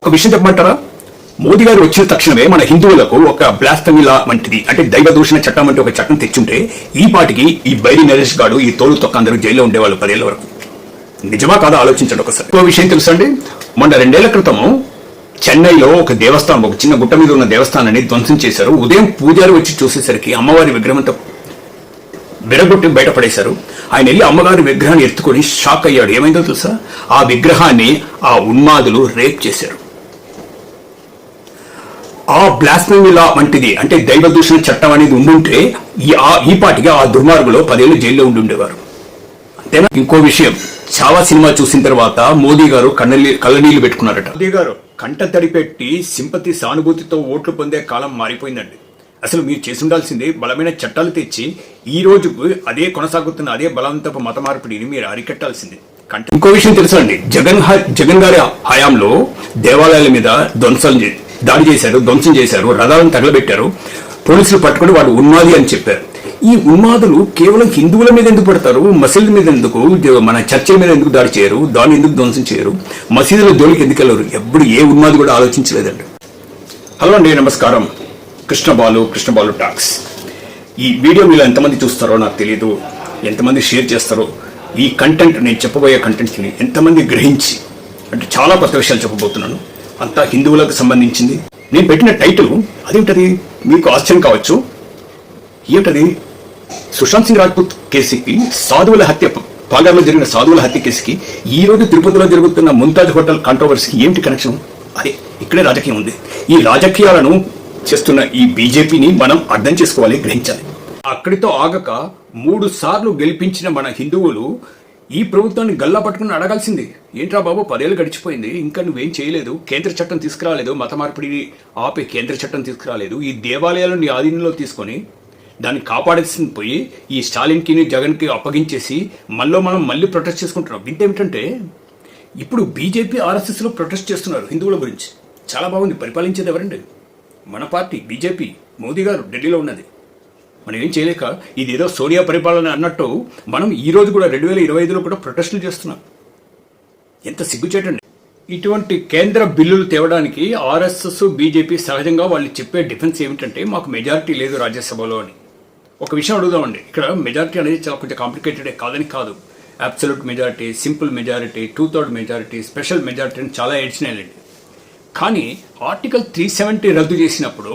ఒక విషయం చెప్పమంటారా? మోదీ గారు వచ్చిన తక్షణమే మన హిందువులకు ఒక బ్లాస్ఫెమీ లా వంటిది అంటే దైవ దూషణ చట్టం అంటే ఒక చట్టం తెచ్చుంటే ఈ పాటికి ఈ బైరి నరేష్ గాడు ఈ తోలు తొక్క అందరూ జైల్లో ఉండేవాళ్ళు 10 ఏళ్ల వరకు. నిజమా కాదా ఆలోచించండి ఒకసారి. ఇంకో విషయం తెలుసండి, మొన్న 2 ఏళ్ల క్రితము చెన్నైలో ఒక దేవస్థానం, ఒక చిన్న గుట్ట మీద ఉన్న దేవస్థానాన్ని ధ్వంసం చేశారు. ఉదయం పూజారి వచ్చి చూసేసరికి అమ్మవారి విగ్రహంతో విరగొట్టి బయటపడేశారు. ఆయన వెళ్ళి అమ్మగారి విగ్రహాన్ని ఎత్తుకొని షాక్ అయ్యాడు. ఏమైందో తెలుసా? ఆ విగ్రహాన్ని ఆ ఉన్మాదులు రేప్ చేశారు. ఆ బ్లాస్ఫెమీ లా వంటిది అంటే దైవ దూషణ చట్టం అనేది ఉండుంటే ఈ పాటికి ఆ దుర్మార్గులో 10 ఏళ్ళు జైల్లో ఉండేవారు. అంతేనా? ఇంకో విషయం, చావా సినిమా చూసిన తర్వాత మోదీ గారు కళ్ళనీళ్లు పెట్టుకున్నారట. మోదీ గారు కంట తడిపెట్టి సింపతి సానుభూతితో ఓట్లు పొందే కాలం మారిపోయిందండి. అసలు మీరు చేసి ఉండాల్సింది బలమైన చట్టాలు తెచ్చి ఈ రోజుకు అదే కొనసాగుతున్న అదే బలవంతపు మత మార్పిడిని మీరు అరికట్టాల్సింది. ఇంకో విషయం తెలుసా అండి, జగన్ గారి హయాంలో దేవాలయాల మీద దాడి చేశారు, ధ్వంసం చేశారు, రథాలను తగలబెట్టారు. పోలీసులు పట్టుకుని వాడు ఉన్మాది అని చెప్పారు. ఈ ఉన్మాదులు కేవలం హిందువుల మీద ఎందుకు పడతారు? మసీదుల మీద ఎందుకు, మన చర్చల మీద ఎందుకు దాడి చేయరు? దాన్ని ఎందుకు ధ్వంసం చేయరు? మసీదుల జోలికి ఎందుకు వెళ్ళరు? ఎప్పుడు ఏ ఉన్మాది కూడా ఆలోచించలేదండి. హలో అండి, నమస్కారం. కృష్ణబాలు టాక్స్. ఈ వీడియో మీరు ఎంతమంది చూస్తారో నాకు తెలియదు, ఎంతమంది షేర్ చేస్తారో, ఈ కంటెంట్ నేను చెప్పబోయే కంటెంట్ని ఎంతమంది గ్రహించి, అంటే చాలా కొత్త విషయాలు చెప్పబోతున్నాను, అంతా హిందువులకు సంబంధించింది. నేను పెట్టిన టైటిల్ అదేంటది మీకు ఆశ్చర్యం కావచ్చు. ఏమిటది? సుశాంత్ సింగ్ రాజ్పూత్ కేసుకి, సాధువుల హత్య, పాగార్లో జరిగిన సాధువుల హత్య కేసుకి ఈ రోజు తిరుపతిలో జరుగుతున్న ముంతాజ్ హోటల్ కాంట్రవర్సీకి ఏమిటి కనెక్షన్? అదే ఇక్కడే రాజకీయం ఉంది. ఈ రాజకీయాలను చేస్తున్న ఈ బీజేపీని మనం అర్థం చేసుకోవాలి, గ్రహించాలి. అక్కడితో ఆగక 3 సార్లు గెలిపించిన మన హిందువులు ఈ ప్రభుత్వాన్ని గల్లా పట్టుకుని అడగాల్సింది. ఏంట్రా బాబు, 10 ఏళ్ళు గడిచిపోయింది, ఇంకా నువ్వేం చేయలేదు, కేంద్ర చట్టం తీసుకురాలేదు, మత మార్పిడిని ఆపే కేంద్ర చట్టం తీసుకురాలేదు, ఈ దేవాలయాలను నీ ఆధీనంలో తీసుకొని దాన్ని కాపాడాల్సింది పోయి ఈ స్టాలిన్కి జగన్కి అప్పగించేసి మనం మళ్ళీ ప్రొటెస్ట్ చేసుకుంటున్నాం. వింటేమిటంటే ఇప్పుడు బీజేపీ ఆర్ఎస్ఎస్లో ప్రొటెస్ట్ చేస్తున్నారు హిందువుల గురించి. చాలా బాగుంది. పరిపాలించేది ఎవరండి? మన పార్టీ బీజేపీ. మోదీ గారు ఢిల్లీలో ఉన్నది. మనం ఏం చేయలేక ఇదేదో సోనియా పరిపాలన అన్నట్టు మనం ఈ రోజు కూడా 2025లో కూడా ప్రొటెస్టులు చేస్తున్నాం. ఎంత సిగ్గుచేటండి. ఇటువంటి కేంద్ర బిల్లులు తేవడానికి ఆర్ఎస్ఎస్ బీజేపీ సహజంగా వాళ్ళు చెప్పే డిఫెన్స్ ఏమిటంటే మాకు మెజారిటీ లేదు రాజ్యసభలో అని. ఒక విషయం అడుగుదామండి, ఇక్కడ మెజారిటీ అనేది చాలా కొంచెం కాంప్లికేటెడే, కాదని కాదు. Absolute majority, simple majority, 2/3 majority, special majority అని చాలా ఏడ్చినాయండి. కానీ ఆర్టికల్ 370 రద్దు చేసినప్పుడు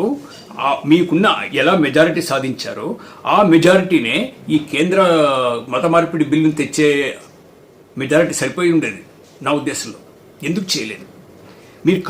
మీకున్న ఎలా మెజారిటీ సాధించారో ఆ మెజారిటీనే ఈ కేంద్ర మత మార్పిడి బిల్లును తెచ్చే మెజారిటీ సరిపోయి ఉండేది నా ఉద్దేశంలో. ఎందుకు చేయలేదు? మీరు